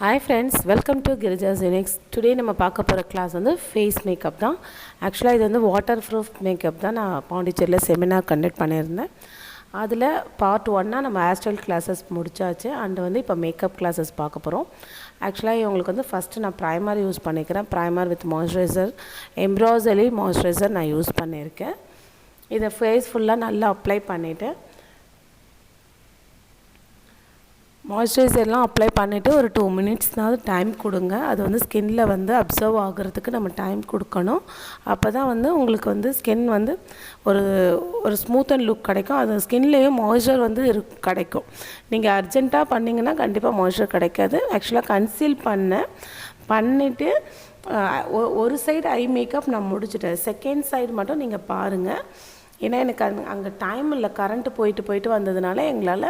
Hi friends, welcome to Girija's Unix. Today நம்ம பார்க்க போகிற கிளாஸ் வந்து ஃபேஸ் மேக்கப் தான். ஆக்சுவலாக இது வந்து வாட்டர் ப்ரூஃப் மேக்கப் தான். நான் பாண்டிச்சேரியில் செமினார் கண்டக்ட் பண்ணியிருந்தேன். அதில் பார்ட் 1 நம்ம ஹேர்ஸ்டைல் கிளாஸஸ் முடிச்சாச்சு. அண்ட் வந்து இப்போ மேக்கப் கிளாஸஸ் பார்க்க போகிறோம். ஆக்சுவலாக இவங்களுக்கு வந்து ஃபஸ்ட்டு நான் ப்ரைமர் யூஸ் பண்ணிக்கிறேன். Primer with moisturiser, embroidery moisturiser நான் யூஸ் பண்ணியிருக்கேன். இதை ஃபேஸ் ஃபுல்லாக நல்லா அப்ளை பண்ணிவிட்டு மாய்ஸ்சரைசர்லாம் அப்ளை பண்ணிவிட்டு ஒரு 2 மினிட்ஸ்னாவது டைம் கொடுங்க. அது வந்து ஸ்கின்னில் வந்து அப்சர்வ் ஆகிறதுக்கு நம்ம டைம் கொடுக்கணும். அப்போ தான் வந்து உங்களுக்கு வந்து ஸ்கின் வந்து ஒரு ஸ்மூத் அண்ட் லுக் கிடைக்கும். அது ஸ்கின்லேயும் மாய்ஸ்சர் வந்து கிடைக்கும். நீங்கள் அர்ஜென்ட்டாக பண்ணிங்கன்னா கண்டிப்பாக மாய்ஸ்சர் கிடைக்காது. ஆக்சுவலாக கன்சீல் பண்ணிவிட்டு ஒரு சைடு ஐ மேக்கப் நான் முடிச்சுட்டேன். செகண்ட் சைடு மட்டும் நீங்கள் பாருங்கள். ஏன்னா எனக்கு அங்கே டைம் இல்லை, கரண்ட்டு போயிட்டு வந்ததுனால எங்களால்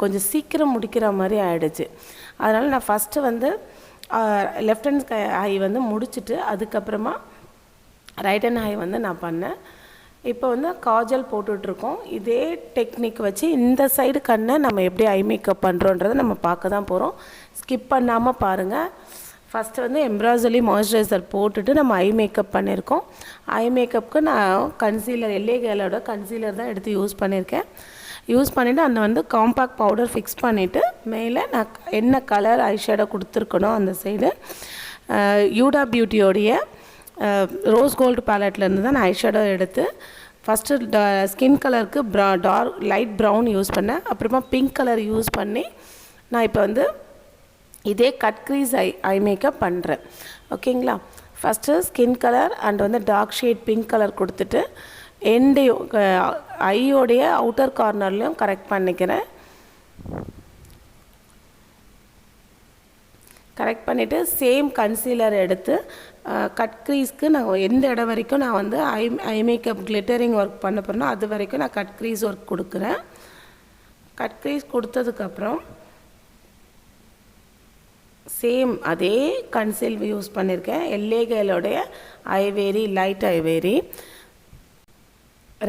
கொஞ்சம் சீக்கிரம் முடிக்கிற மாதிரி ஆகிடுச்சு. அதனால் நான் ஃபஸ்ட்டு வந்து லெஃப்ட் ஹேண்ட் ஐ வந்து முடிச்சுட்டு அதுக்கப்புறமா ரைட் ஹேண்ட் ஐ வந்து நான் பண்ணேன். இப்போ வந்து காஜல் போட்டுட்ருக்கோம். இதே டெக்னிக் வச்சு இந்த சைடு கண்ணை நம்ம எப்படி ஐ மேக்கப் பண்ணுறோன்றதை நம்ம பார்க்க தான் போகிறோம். ஸ்கிப் பண்ணாமல் பாருங்கள். ஃபஸ்ட்டு வந்து எம்ப்ராய்டரி மாய்ஸ்சரைசர் போட்டுட்டு நம்ம ஐ மேக்கப் பண்ணியிருக்கோம். ஐ மேக்கப்புக்கு நான் கன்சீலர் கேலோட கன்சீலர் தான் எடுத்து யூஸ் பண்ணியிருக்கேன். யூஸ் பண்ணிவிட்டு அந்த வந்து காம்பேக்ட் பவுடர் ஃபிக்ஸ் பண்ணிவிட்டு மேலே நான் என்ன கலர் ஐ ஷேடோ கொடுத்துருக்கணும் அந்த சைடு யூடா பியூட்டியோடைய ரோஸ் கோல்டு பேலட்லேருந்து தான் நான் ஐ ஷேடோ எடுத்து ஃபஸ்ட்டு ஸ்கின் கலருக்கு டார்க் லைட் ப்ரௌன் யூஸ் பண்ணேன். அப்புறமா பிங்க் கலர் யூஸ் பண்ணி நான் இப்போ வந்து இதே கட் க்ரீஸ் ஐ மேக்கப் பண்ணுறேன். ஓகேங்களா? ஃபஸ்ட்டு ஸ்கின் கலர் அண்ட் வந்து டார்க் ஷேட் பிங்க் கலர் கொடுத்துட்டு ஐயோடைய அவுட்டர் கார்னர்லேயும் கரெக்ட் பண்ணிக்கிறேன். கரெக்ட் பண்ணிவிட்டு சேம் கன்சீலர் எடுத்து கட் க்ரீஸ்க்கு நான் எந்த இடம் வரைக்கும் நான் வந்து ஐ மேக்கப் கிளிட்டரிங் ஒர்க் பண்ண போகிறேன்னா அது வரைக்கும் நான் கட் க்ரீஸ் ஒர்க் கொடுக்குறேன். கட் க்ரீஸ் கொடுத்ததுக்கப்புறம் சேம் அதே கன்சீல் யூஸ் பண்ணியிருக்கேன். கேலோடைய ஐவேரி லைட் ஐவேரி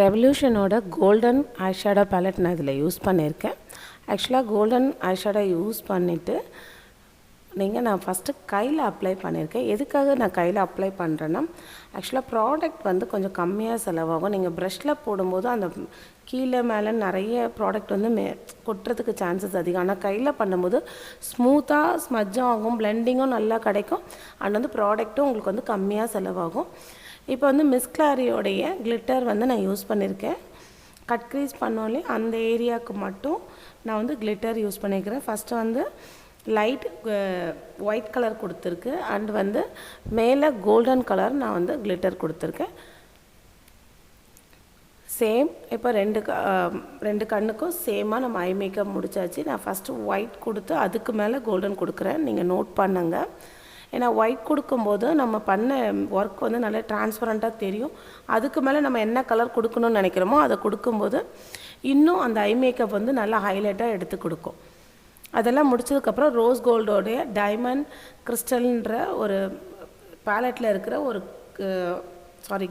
ரெவல்யூஷனோட கோல்டன் ஐ ஷேடோ பேலட் நான் இதில் யூஸ் பண்ணியிருக்கேன். ஆக்சுவலாக கோல்டன் ஐ ஷேடோ யூஸ் பண்ணிவிட்டு நான் ஃபஸ்ட்டு கையில் அப்ளை பண்ணியிருக்கேன். எதுக்காக நான் கையில் அப்ளை பண்ணுறேன்னா ஆக்சுவலாக ப்ராடக்ட் வந்து கொஞ்சம் கம்மியாக செலவாகும். நீங்கள் ப்ரஷில் போடும்போது அந்த கீழே மேலே நிறைய ப்ராடக்ட் வந்து கொட்டுறதுக்கு சான்சஸ் அதிகம். ஆனால் கையில் பண்ணும்போது ஸ்மூத்தாக ஸ்மஜ்ஜும் ஆகும், பிளெண்டிங்கும் நல்லா கிடைக்கும். அண்ட் வந்து ப்ராடக்ட்டும் உங்களுக்கு வந்து கம்மியாக செலவாகும். இப்போ வந்து மிஸ் கிளாரியோடைய கிளிட்டர் வந்து நான் யூஸ் பண்ணியிருக்கேன். கட் க்ரீஸ் பண்ணோலே அந்த ஏரியாவுக்கு மட்டும் நான் வந்து கிளிட்டர் யூஸ் பண்ணிக்கிறேன். ஃபஸ்ட்டு வந்து லைட் ஒயிட் கலர் கொடுத்துருக்கு அண்ட் வந்து மேலே கோல்டன் கலர் நான் வந்து கிளிட்டர் கொடுத்துருக்கேன். சேம் இப்போ ரெண்டு கண்ணுக்கும் சேமாக நம்ம ஐ மேக்கப் முடிச்சாச்சு. நான் ஃபஸ்ட்டு ஒயிட் கொடுத்து அதுக்கு மேலே கோல்டன் கொடுக்குறேன். நீங்கள் நோட் பண்ணுங்க. ஏன்னா ஒயிட் கொடுக்கும்போது நம்ம பண்ண ஒர்க் வந்து நல்லா டிரான்ஸ்பரண்ட்டாக தெரியும். அதுக்கு மேலே நம்ம என்ன கலர் கொடுக்கணும்னு நினைக்கிறோமோ அதை கொடுக்கும்போது இன்னும் அந்த ஐ மேக்கப் வந்து நல்லா ஹைலைட்டாக எடுத்து கொடுக்கும். அதெல்லாம் முடிச்சதுக்கப்புறம் ரோஸ் கோல்டோடைய டைமண்ட் கிறிஸ்டல்ன்ற ஒரு பேலட்டில் இருக்கிற ஒரு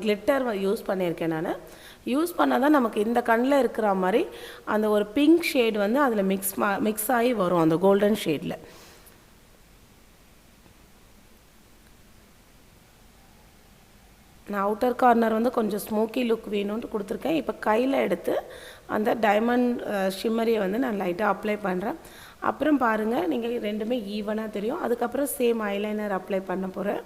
கிளிட்டர் யூஸ் பண்ணியிருக்கேன். நான் யூஸ் பண்ணால் தான் நமக்கு இந்த கண்ணில் இருக்கிற மாதிரி அந்த ஒரு பிங்க் ஷேட் வந்து அதில் மிக்ஸ் ஆகி வரும் அந்த கோல்டன் ஷேடில். நான் அவுட்டர் கார்னர் வந்து கொஞ்சம் ஸ்மோக்கி லுக் வேணும்னு கொடுத்துருக்கேன். இப்போ கையில் எடுத்து அந்த டைமண்ட் ஷிம்மரியை வந்து நான் லைட்டாக அப்ளை பண்ணுறேன். அப்புறம் பாருங்கள், நீங்கள் ரெண்டுமே ஈவனாக தெரியும். அதுக்கப்புறம் சேம் ஐலைனர் அப்ளை பண்ண போகிறேன்.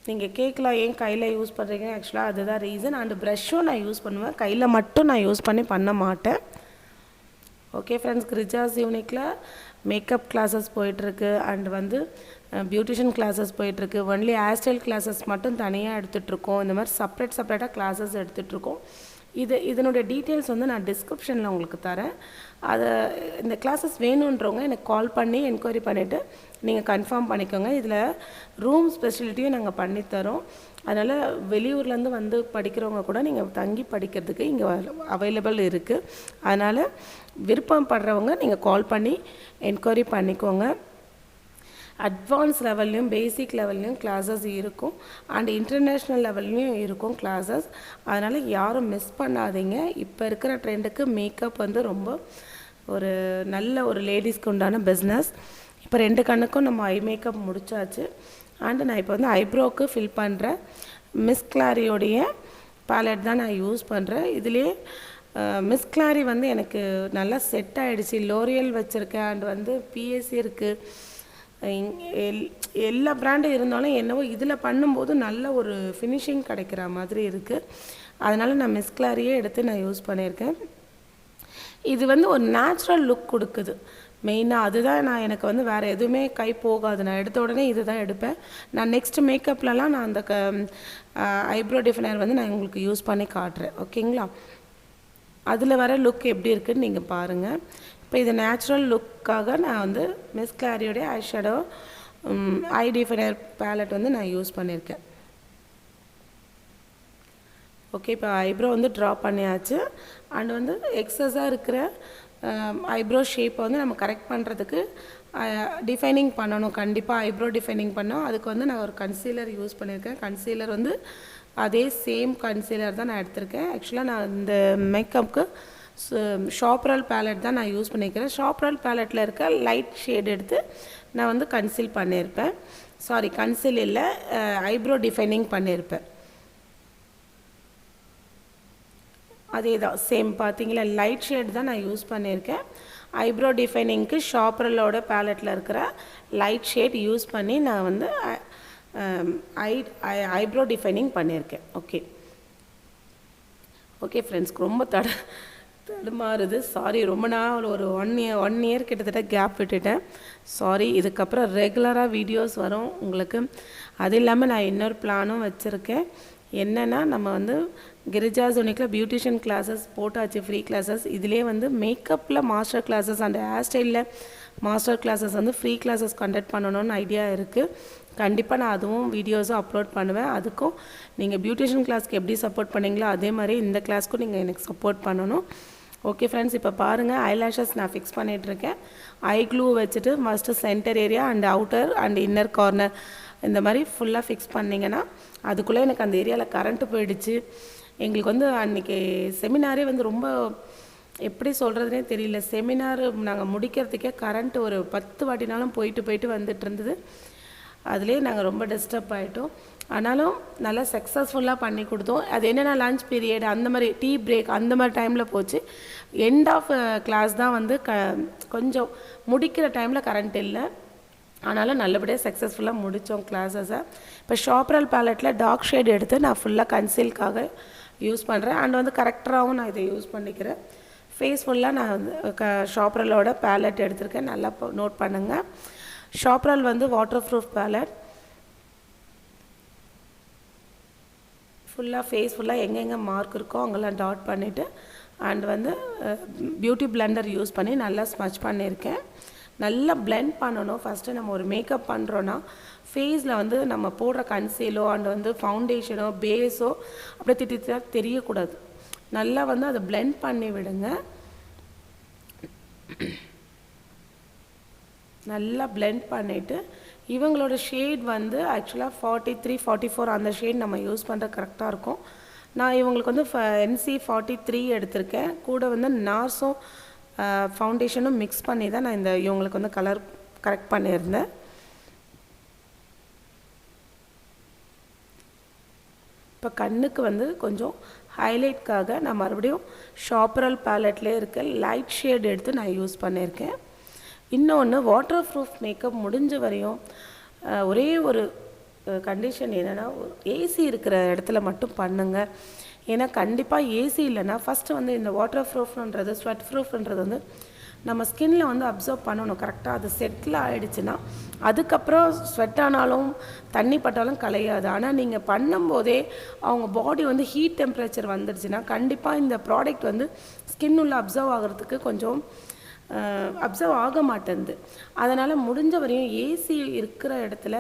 நீங்கள் கேட்கலாம் ஏன் கையில் யூஸ் பண்ணுறீங்க. ஆக்சுவலாக அதுதான் ரீசன். அண்டு ப்ரஷ்ஷும் நான் யூஸ் பண்ணுவேன். கையில் மட்டும் நான் யூஸ் பண்ண மாட்டேன். Okay friends, Girija's யூனிக்கில் makeup classes போயிட்டுருக்கு அண்ட் வந்து பியூட்டிஷியன் கிளாஸஸ் போயிட்டுருக்கு. ஒன்லி ஹேர்ஸ்டைல் கிளாஸஸ் மட்டும் தனியாக எடுத்துகிட்ருக்கோம். இந்த மாதிரி செப்பரேட்டாக கிளாஸஸ் எடுத்துகிட்ருக்கோம். இதனுடைய டீட்டெயில்ஸ் வந்து நான் டிஸ்கிரிப்ஷனில் உங்களுக்கு தரேன். இந்த கிளாஸஸ் வேணுன்றவங்க எனக்கு கால் பண்ணி என்கொயரி பண்ணிவிட்டு நீங்கள் கன்ஃபார்ம் பண்ணிக்கோங்க. இதில் ரூம் ஸ்பெசிலிட்டியும் நாங்கள் பண்ணித்தரோம். அதனால் வெளியூர்லேருந்து வந்து படிக்கிறவங்க கூட நீங்கள் தங்கி படிக்கிறதுக்கு இங்கே அவைலபிள் இருக்குது. அதனால் விருப்பப்படுறவங்க நீங்கள் கால் பண்ணி என்கொயரி பண்ணிக்கோங்க. அட்வான்ஸ் லெவல்லையும் பேசிக் லெவல்லையும் கிளாஸஸ் இருக்கும் அண்ட் இன்டர்நேஷ்னல் லெவல்லையும் இருக்கும் கிளாஸஸ். அதனால் யாரும் மிஸ் பண்ணாதீங்க. இப்போ இருக்கிற ட்ரெண்டுக்கு மேக்கப் வந்து ரொம்ப ஒரு நல்ல ஒரு லேடிஸ்க்கு உண்டான பிஸ்னஸ். இப்போ 2 கண்ணுக்கும் நம்ம ஐ மேக்கப் முடிச்சாச்சு. அண்டு நான் இப்போ வந்து ஐப்ரோவுக்கு ஃபில் பண்ணுறேன். மிஸ் கிளாரியோடைய பேலட் தான் நான் யூஸ் பண்ணுறேன். இதுலேயே மிஸ் கிளாரி வந்து எனக்கு நல்லா செட் ஆகிடுச்சு. லோரியல் வச்சுருக்கேன் அண்ட் வந்து பிஎஸ்சி இருக்குது. எல்லா பிராண்டும் இருந்தாலும் என்னவோ இதில் பண்ணும்போது நல்ல ஒரு ஃபினிஷிங் கிடைக்கிற மாதிரி இருக்குது. அதனால் நான் மிஸ் கிளாரியே எடுத்து நான் யூஸ் பண்ணியிருக்கேன். இது வந்து ஒரு நேச்சுரல் லுக் கொடுக்குது மெயினாக. அதுதான் எனக்கு வந்து வேறு எதுவுமே கை போகாது. நான் எடுத்த உடனே இது தான் எடுப்பேன். நான் நெக்ஸ்ட் மேக்கப்லலாம் நான் அந்த ஐப்ரோ டிஃபைனர் வந்து நான் உங்களுக்கு யூஸ் பண்ணி காட்டுறேன். ஓகேங்களா? அதில் வர லுக் எப்படி இருக்குதுன்னு நீங்கள் பாருங்கள். இப்போ இது நேச்சுரல் லுக்காக நான் வந்து மிஸ் கிளாரியோடைய ஐ ஷேடோ ஐ டிஃபைனர் பேலட் வந்து நான் யூஸ் பண்ணியிருக்கேன். ஓகே, இப்போ ஐப்ரோ வந்து ட்ரா பண்ணியாச்சு. அண்ட் வந்து எக்ஸஸாக இருக்கிற ஐப்ரோ ஷேப்பை வந்து நம்ம கரெக்ட் பண்ணுறதுக்கு டிஃபைனிங் பண்ணணும். கண்டிப்பாக ஐப்ரோ டிஃபைனிங் பண்ணோம். அதுக்கு வந்து நான் ஒரு கன்சீலர் யூஸ் பண்ணியிருக்கேன். கன்சீலர் வந்து அதே சேம் கன்சீலர் தான் நான் எடுத்திருக்கேன். ஆக்சுவலாக நான் இந்த மேக்கப்புக்கு ஷாப்ரல் பேலட் தான் நான் யூஸ் பண்ணியிருக்கிறேன். ஷாப்ரல் பேலட்டில் இருக்க லைட் ஷேட் எடுத்து நான் வந்து கன்சீல் பண்ணியிருப்பேன். சாரி, கன்சீல் இல்லை, ஐப்ரோ டிஃபைனிங் பண்ணியிருப்பேன். அதே தான் சேம் பார்த்தீங்களா, லைட் ஷேட் தான் நான் யூஸ் பண்ணியிருக்கேன். ஐப்ரோ டிஃபைனிங்க்கு ஷாப்ரலோட பேலட்டில் இருக்கிற லைட் ஷேட் யூஸ் பண்ணி நான் வந்து ஐப்ரோ டிஃபைனிங் பண்ணியிருக்கேன். ஓகே ஓகே ஃப்ரெண்ட்ஸ்க்கு ரொம்ப தடுமாறுது. சாரி, ரொம்ப நாள் ஒரு ஒன் இயர் கிட்டத்தட்ட கேப் விட்டுட்டேன். சாரி. இதுக்கப்புறம் ரெகுலராக வீடியோஸ் வரும் உங்களுக்கு. அது இல்லாமல் நான் இன்னொரு பிளானும் வச்சுருக்கேன். என்னென்னா, நம்ம வந்து கிரிஜாஸ் யூனிக்கில் பியூட்டிஷியன் கிளாஸஸ் போட்டாச்சு, ஃப்ரீ கிளாஸஸ். இதிலே வந்து மேக்கப்பில் மாஸ்டர் கிளாஸஸ் அண்ட் ஹேர் ஸ்டைலில் மாஸ்டர் கிளாஸஸ் வந்து ஃப்ரீ கிளாஸஸ் கண்டக்ட் பண்ணணும்னு ஐடியா இருக்குது. கண்டிப்பாக நான் அதுவும் வீடியோஸும் அப்லோட் பண்ணுவேன். அதுக்கும் நீங்கள் பியூட்டிஷியன் கிளாஸ்க்கு எப்படி சப்போர்ட் பண்ணிங்களோ அதே மாதிரி இந்த கிளாஸ்க்கும் நீங்கள் எனக்கு சப்போர்ட் பண்ணணும். ஓகே ஃப்ரெண்ட்ஸ், இப்போ பாருங்கள், ஐலாஷஸ் நான் ஃபிக்ஸ் பண்ணிகிட்ருக்கேன். ஐ க்ளூ வச்சுட்டு first centre area and outer and inner corner இந்த மாதிரி ஃபுல்லாக ஃபிக்ஸ் பண்ணிங்கன்னா, அதுக்குள்ளே எனக்கு அந்த ஏரியாவில் கரண்ட்டு போயிடுச்சு. எங்களுக்கு வந்து அன்றைக்கி செமினாரே வந்து ரொம்ப எப்படி சொல்கிறதுனே தெரியல. செமினார் நாங்கள் முடிக்கிறதுக்கே கரண்ட்டு ஒரு 10 வாட்டினாலும் போயிட்டு வந்துட்டு இருந்தது. அதுலேயே நாங்கள் ரொம்ப டிஸ்டர்ப் ஆகிட்டோம். ஆனாலும் நல்லா சக்ஸஸ்ஃபுல்லாக பண்ணி கொடுத்தோம். அது என்னென்னா, லஞ்ச் பீரியட் அந்த மாதிரி டீ பிரேக் அந்த மாதிரி டைமில் போச்சு. எண்ட் ஆஃப் கிளாஸ் தான் வந்து கொஞ்சம் முடிக்கிற டைமில் கரண்ட் இல்லை. ஆனாலும் நல்லபடியாக சக்ஸஸ்ஃபுல்லாக முடித்தோம் கிளாஸஸை. இப்போ ஷாப்ரல் பேலட்டில் டார்க் ஷேட் எடுத்து நான் ஃபுல்லாக கன்சீல்காக யூஸ் பண்ணுறேன். அண்ட் வந்து கரெக்டராகவும் நான் இதை யூஸ் பண்ணிக்கிறேன். ஃபேஸ் ஃபுல்லாக நான் வந்து ஷாப்ரலோட பேலட் எடுத்திருக்கேன். நல்லா நோட் பண்ணுங்கள். ஷாப்ரல் வந்து வாட்டர் ப்ரூஃப் பேலட். ஃபுல்லாக ஃபேஸ் ஃபுல்லாக எங்கெங்கே மார்க் இருக்கோ அங்கெல்லாம் டாட் பண்ணிவிட்டு அண்ட் வந்து பியூட்டி பிளெண்டர் யூஸ் பண்ணி நல்லா ஸ்மச் பண்ணியிருக்கேன். நல்லா பிளெண்ட் பண்ணணும். ஃபஸ்ட்டு நம்ம ஒரு மேக்கப் பண்ணுறோன்னா ஃபேஸில் வந்து நம்ம போடுற கன்சீலோ அண்ட் வந்து ஃபவுண்டேஷனோ பேஸோ அப்படியே திட்டி தெரியக்கூடாது. நல்லா வந்து அதை பிளெண்ட் பண்ணி விடுங்க. நல்லா பிளெண்ட் பண்ணிவிட்டு இவங்களோட ஷேட் வந்து ஆக்சுவலாக 43, 44 அந்த ஷேட் நம்ம யூஸ் பண்ணுற கரெக்டாக இருக்கும். நான் இவங்களுக்கு வந்து NC 43 எடுத்திருக்கேன். கூட வந்து நார்ஸும் ஃபவுண்டேஷனும் மிக்ஸ் பண்ணி தான் நான் இவங்களுக்கு வந்து கலர் கரெக்ட் பண்ணியிருந்தேன். இப்போ கண்ணுக்கு வந்து கொஞ்சம் ஹைலைட்காக நான் மறுபடியும் ஷாப்ரல் பேலட்லேயே இருக்க லைட் ஷேட் எடுத்து நான் யூஸ் பண்ணியிருக்கேன். இன்னொன்று, வாட்டர் ப்ரூஃப் மேக்கப் முடிஞ்ச வரையும் ஒரே ஒரு கண்டிஷன் என்னென்னா, ஏசி இருக்கிற இடத்துல மட்டும் பண்ணுங்கள். ஏன்னா கண்டிப்பாக ஏசி இல்லைன்னா ஃபஸ்ட்டு வந்து இந்த வாட்டர் ப்ரூஃப்ன்றது ஸ்வெட் ப்ரூஃப்ன்றது வந்து நம்ம ஸ்கின்ல வந்து அப்சர்வ் பண்ணணும் கரெக்டாக. அது செட்டில் ஆகிடுச்சுன்னா அதுக்கப்புறம் ஸ்வெட் ஆனாலும் தண்ணி பட்டாலும் கலையாது. ஆனால் நீங்கள் பண்ணும்போதே அவங்க பாடி வந்து ஹீட் டெம்பரேச்சர் வந்துடுச்சுன்னா கண்டிப்பாக இந்த ப்ராடக்ட் வந்து ஸ்கின் உள்ள அப்சர்வ் ஆகிறதுக்கு கொஞ்சம் அப்சர்வ் ஆக மாட்டேங்குது. அதனால் முடிஞ்ச வரையும் ஏசி இருக்கிற இடத்துல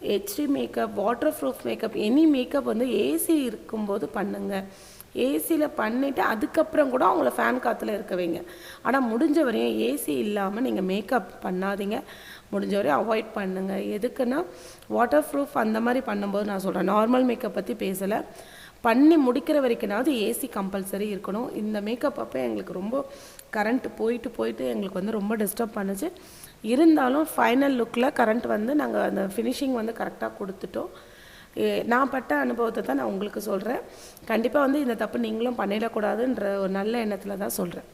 HD makeup, water proof makeup, any makeup வந்து ஏசி இருக்கும்போது பண்ணுங்கள். ஏசியில் பண்ணிவிட்டு அதுக்கப்புறம் கூட அவங்கள ஃபேன் காற்றுல இருக்க வைங்க. ஆனால் முடிஞ்ச வரையும் ஏசி இல்லாமல் நீங்கள் மேக்கப் பண்ணாதீங்க. முடிஞ்ச வரையும் அவாய்ட் பண்ணுங்கள். எதுக்குன்னா வாட்டர் ப்ரூஃப் அந்த மாதிரி பண்ணும்போது நான் சொல்கிறேன், நார்மல் மேக்கப் பற்றி பேசலை. பண்ணி முடிக்கிற வரைக்கும்னாவது ஏசி கம்பல்சரி இருக்கணும். இந்த மேக்கப் அப்போ எங்களுக்கு ரொம்ப கரண்ட் போயிட்டு எங்களுக்கு வந்து ரொம்ப டிஸ்டர்ப் பண்ணுச்சு. இருந்தாலும் ஃபைனல் லுக்கில் கரண்ட் வந்து நாங்கள் அந்த ஃபினிஷிங் வந்து கரெக்டாக கொடுத்துட்டோம். நான் பட்ட அனுபவத்தை தான் நான் உங்களுக்கு சொல்கிறேன். கண்டிப்பாக வந்து இந்த தப்பு நீங்களும் பண்ணிடக்கூடாதுன்ற ஒரு நல்ல எண்ணத்தில் தான் சொல்கிறேன்.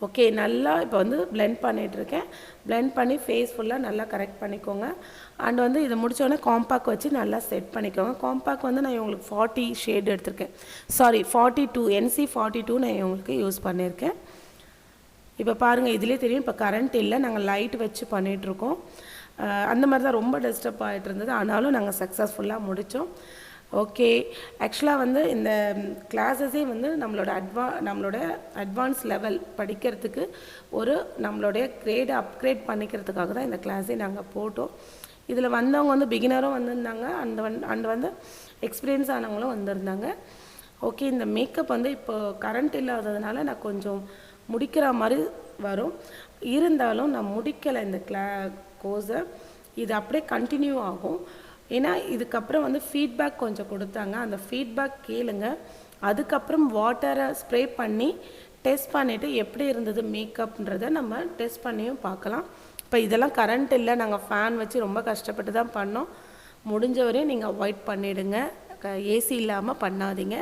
ஓகே, நல்லா இப்போ வந்து பிளெண்ட் பண்ணிகிட்ருக்கேன். பிளெண்ட் பண்ணி ஃபேஸ் ஃபுல்லாக நல்லா கரெக்ட் பண்ணிக்கோங்க. அண்ட் வந்து இதை முடித்தோடனே காம்பேக்ட் வச்சு நல்லா செட் பண்ணிக்கோங்க. காம்பேக்ட் வந்து நான் உங்களுக்கு 40 ஷேட் எடுத்திருக்கேன். 42 NC 42 நான் உங்களுக்கு யூஸ் பண்ணியிருக்கேன். இப்போ பாருங்கள், இதிலே தெரியும் இப்போ கரண்ட் இல்லை, நாங்கள் லைட் வச்சு பண்ணிகிட்ருக்கோம். அந்த மாதிரி தான் ரொம்ப டிஸ்டர்ப் ஆகிட்டு இருந்தது. ஆனாலும் நாங்கள் சக்ஸஸ்ஃபுல்லாக முடித்தோம். ஓகே, ஆக்சுவலாக வந்து இந்த கிளாஸஸே வந்து நம்மளோட அட்வான்ஸ் லெவல் படிக்கிறதுக்கு நம்மளுடைய கிரேடை அப்கிரேட் பண்ணிக்கிறதுக்காக தான் இந்த கிளாஸே நாங்கள் போட்டோம். இதில் வந்தவங்க வந்து பிகினரும் வந்திருந்தாங்க, அண்ட் வந்து எக்ஸ்பீரியன்ஸ் ஆனவங்களும் வந்திருந்தாங்க. ஓகே, இந்த மேக்கப் வந்து இப்போ கரண்ட் இல்லாததுனால நான் கொஞ்சம் முடிக்கிற மாதிரி வரும். இருந்தாலும் நான் முடிக்கலை இந்த கோர்ஸை. இது அப்படியே கண்டினியூ ஆகும். ஏன்னா இதுக்கப்புறம் வந்து ஃபீட்பேக் கொஞ்சம் கொடுத்தாங்க. அந்த ஃபீட்பேக் கேளுங்க. அதுக்கப்புறம் வாட்டரை ஸ்ப்ரே பண்ணி டெஸ்ட் பண்ணிவிட்டு எப்படி இருந்தது மேக்கப்ன்றதை நம்ம டெஸ்ட் பண்ணியும் பார்க்கலாம். இப்போ இதெல்லாம் கரண்ட் இல்லை, நாங்கள் ஃபேன் வச்சு ரொம்ப கஷ்டப்பட்டு தான் பண்ணோம். முடிஞ்ச வரையும் நீங்கள் அவாய்ட் பண்ணிவிடுங்க. ஏசி இல்லாமல் பண்ணாதீங்க,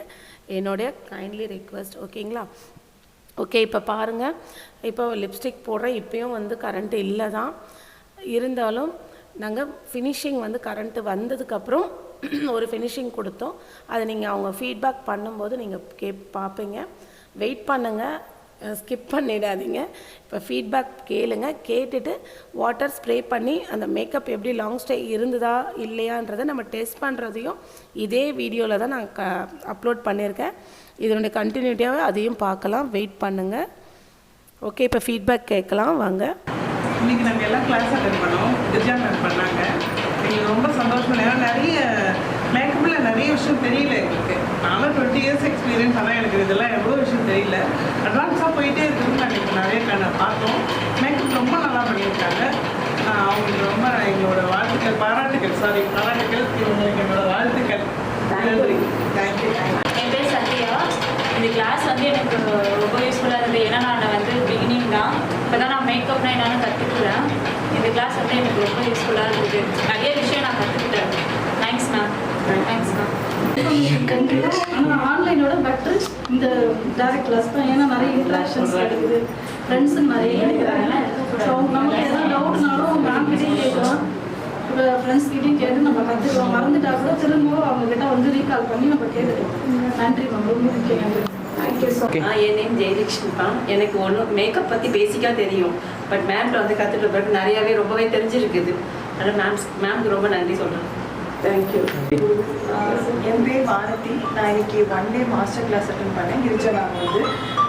என்னுடைய கைண்ட்லி ரெக்வெஸ்ட். ஓகேங்களா? ஓகே, இப்போ பாருங்கள், இப்போ லிப்ஸ்டிக் போடுறேன். இப்போயும் வந்து கரண்ட்டு இல்லை தான். இருந்தாலும் நாங்கள் ஃபினிஷிங் வந்து கரண்ட்டு வந்ததுக்கப்புறம் ஒரு ஃபினிஷிங் கொடுத்தோம். அதை நீங்கள் அவங்க ஃபீட்பேக் பண்ணும்போது நீங்கள் பார்ப்பீங்க. வெயிட் பண்ணுங்கள், ஸ்கிப் பண்ணிடாதீங்க. இப்போ ஃபீட்பேக் கேளுங்க. கேட்டுட்டு வாட்டர் ஸ்ப்ரே பண்ணி அந்த மேக்கப் எப்படி லாங் ஸ்டே இருந்ததா இல்லையான்றதை நம்ம டெஸ்ட் பண்ணுறதையும் இதே வீடியோவில் தான் நான் அப்லோட் பண்ணியிருக்கேன். இதனுடைய கண்டினியூட்டியாகவே அதையும் பார்க்கலாம். வெயிட் பண்ணுங்கள். ஓகே, இப்போ ஃபீட்பேக் கேட்கலாம் வாங்க. இன்றைக்கி நாங்கள் எல்லாம் கிளாஸ் அட்டெண்ட் பண்ணோம். கிரிஜா மேம் பண்ணாங்க. எங்களுக்கு ரொம்ப சந்தோஷம். ஏன்னா நிறைய மேக்கப்பில் நிறைய விஷயம் தெரியல எங்களுக்கு. நானும் 20 இயர்ஸ் எக்ஸ்பீரியன்ஸ், ஆனால் எனக்கு இதெல்லாம் எவ்வளோ விஷயம் தெரியல. அட்வான்ஸாக போயிட்டே இருக்குதுன்னு நாங்கள் இப்போ நிறைய பார்த்தோம். மேக்கப் ரொம்ப நல்லா பண்ணியிருக்காங்க. அவங்களுக்கு ரொம்ப எங்களோட பாராட்டுகள். இவங்களுக்கு என்னோட வாழ்த்துக்கள். தேங்க்யூ. என் பேர் சத்யா. இந்த கிளாஸ் வந்து எனக்கு ரொம்ப யூஸ்ஃபுல்லாக இருந்தது. ஏன்னா நான் வந்து பிகினிங் தான், இப்போ தான் நான் மேக்கப்னா என்னென்னு கற்றுக்குறேன். இந்த கிளாஸ் வந்து எனக்கு ரொம்ப யூஸ்ஃபுல்லாக இருந்தது. நிறைய விஷயம் நான் கற்றுக்கிட்டேன். Thanks ma'am. Thanks ma'am. ஆனால் ஆன்லைனோட பெட்டர் இந்த டேரக்ட் கிளாஸ் தான். ஏன்னா நிறைய இன்ட்ராக்ஷன்ஸ் கிடைக்குது, ஃப்ரெண்ட்ஸும் நிறைய கிடைக்கிறாங்க. ஸோ நமக்கு எதாவது டவுட்னாலும் மேம் கிட்டேயும் கேட்கலாம், இப்போ ஃப்ரெண்ட்ஸ் கிட்டேயும் கேட்டு நம்ம கற்றுக்கலாம். மறந்துட்டா கூட திரும்ப அவங்ககிட்ட வந்து ரீகால் பண்ணி நம்ம கேட்டுக்கலாம். நன்றி மேம், ரொம்ப முக்கிய நன்றி. Thank you so much. என் நேம் ஜெயலட்சுமி தான். எனக்கு மேக்கப் பற்றி பேசிக்காக தெரியும். பட் மேம்கிட்ட வந்து கற்றுட்டு பிறகு நிறையாவே ரொம்பவே தெரிஞ்சிருக்குது. அதனால் மேம்க்கு ரொம்ப நன்றி சொல்கிறேன். தேங்க்யூ. என் பேர் வானதி. நான் இன்னைக்கு 1 டே மாஸ்டர் கிளாஸ் அட்டெண்ட் பண்ணேன். கிரிஜா மேம் வந்து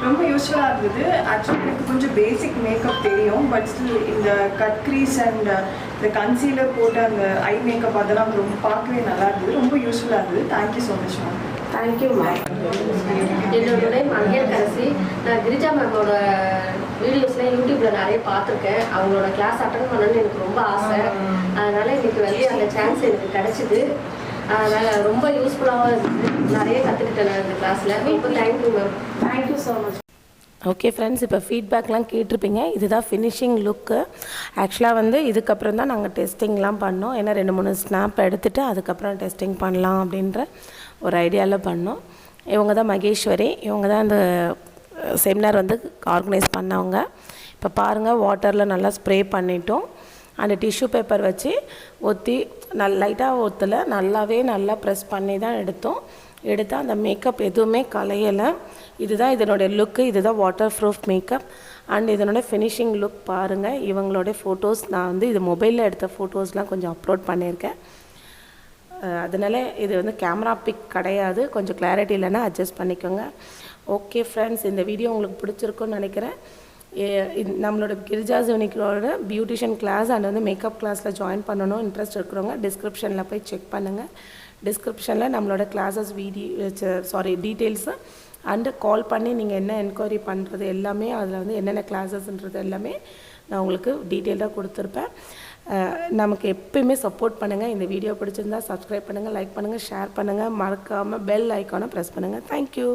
ரொம்ப யூஸ்ஃபுல்லாக இருந்தது. ஆக்சுவலி எனக்கு கொஞ்சம் பேசிக் மேக்கப் தெரியும், பட் ஸ்டில் இந்த கட் க்ரீஸ் அண்ட் இந்த கன்சீலர் போட்டு அந்த ஐ மேக்கப் அதெல்லாம் ரொம்ப பார்க்கவே நல்லா இருந்தது. ரொம்ப யூஸ்ஃபுல்லாக இருந்தது. Thank you so much ma'am. Thank you ma'am. என்னோட நேம் அங்கேற்கரசி. நான் கிரிஜா மேமோட வீடியோஸ்லாம் யூடியூப்பில் நிறைய பார்த்துருக்கேன். அவங்களோட கிளாஸ் அட்டன் பண்ணணும்னு எனக்கு ரொம்ப ஆசை. அதனால் இன்றைக்கி வந்து அந்த சான்ஸ் எனக்கு கிடச்சிது. அதனால் ரொம்ப யூஸ்ஃபுல்லாகவும் இருந்தது. நிறைய கற்றுக்கிட்டேன் நான் இந்த கிளாஸில். ரொம்ப thank you ma'am. Thank you so much. Okay friends, இப்போ ஃபீட்பேக்லாம் கேட்டிருப்பீங்க. இதுதான் ஃபினிஷிங் லுக்கு. ஆக்சுவலாக வந்து இதுக்கப்புறம் தான் நாங்கள் டெஸ்டிங்லாம் பண்ணோம். ஏன்னா 2-3 ஸ்னாப் எடுத்துகிட்டு அதுக்கப்புறம் டெஸ்டிங் பண்ணலாம் அப்படின்ற ஒரு ஐடியாவில் பண்ணோம். இவங்க தான் மகேஸ்வரி. இவங்க தான் இந்த செமினார் வந்து ஆர்கனைஸ் பண்ணவங்க. இப்போ பாருங்கள், வாட்டரில் நல்லா ஸ்ப்ரே பண்ணிட்டோம். அந்த டிஷ்யூ பேப்பர் வச்சு ஒத்தி லைட்டாக ஒத்தலை, நல்லா ப்ரெஸ் பண்ணி தான் எடுத்தால் அந்த மேக்கப் எதுவுமே கலையலை. இதுதான் இதனுடைய லுக்கு. இதுதான் வாட்டர் ப்ரூஃப் மேக்கப். அண்ட் இதனோட ஃபினிஷிங் லுக் பாருங்கள். இவங்களோட ஃபோட்டோஸ் நான் வந்து இது மொபைலில் எடுத்த ஃபோட்டோஸ்லாம் கொஞ்சம் அப்லோட் பண்ணியிருக்கேன். அதனால் இது வந்து கேமரா பிக் கிடையாது. கொஞ்சம் கிளாரிட்டி இல்லைன்னா அட்ஜஸ்ட் பண்ணிக்கோங்க. ஓகே ஃப்ரெண்ட்ஸ், இந்த வீடியோ உங்களுக்கு பிடிச்சிருக்குன்னு நினைக்கிறேன். நம்மளோட கிரிஜாஸ் யூனிக்கோட பியூட்டிஷியன் கிளாஸ் அண்ட் வந்து மேக்கப் கிளாஸில் ஜாயின் பண்ணணும் இன்ட்ரெஸ்ட் இருக்கிறவங்க டிஸ்கிரிப்ஷனில் போய் செக் பண்ணுங்கள். டிஸ்கிரிப்ஷனில் நம்மளோட கிளாஸஸ் டீட்டெயில்ஸு அண்டு கால் பண்ணி நீங்கள் என்ன என்கொயரி பண்ணுறது எல்லாமே அதில் வந்து என்னென்ன கிளாஸஸ்ன்றது எல்லாமே நான் உங்களுக்கு டீட்டெயிலாக கொடுத்துருப்பேன். நமக்கு எப்பயுமே சப்போர்ட் பண்ணுங்கள். இந்த வீடியோ பிடிச்சிருந்தா சப்ஸ்கிரைப் பண்ணுங்கள், லைக் பண்ணுங்கள், ஷேர் பண்ணுங்கள், மறக்காமல் பெல் ஐக்கானை ப்ரெஸ் பண்ணுங்கள். தேங்க்யூ.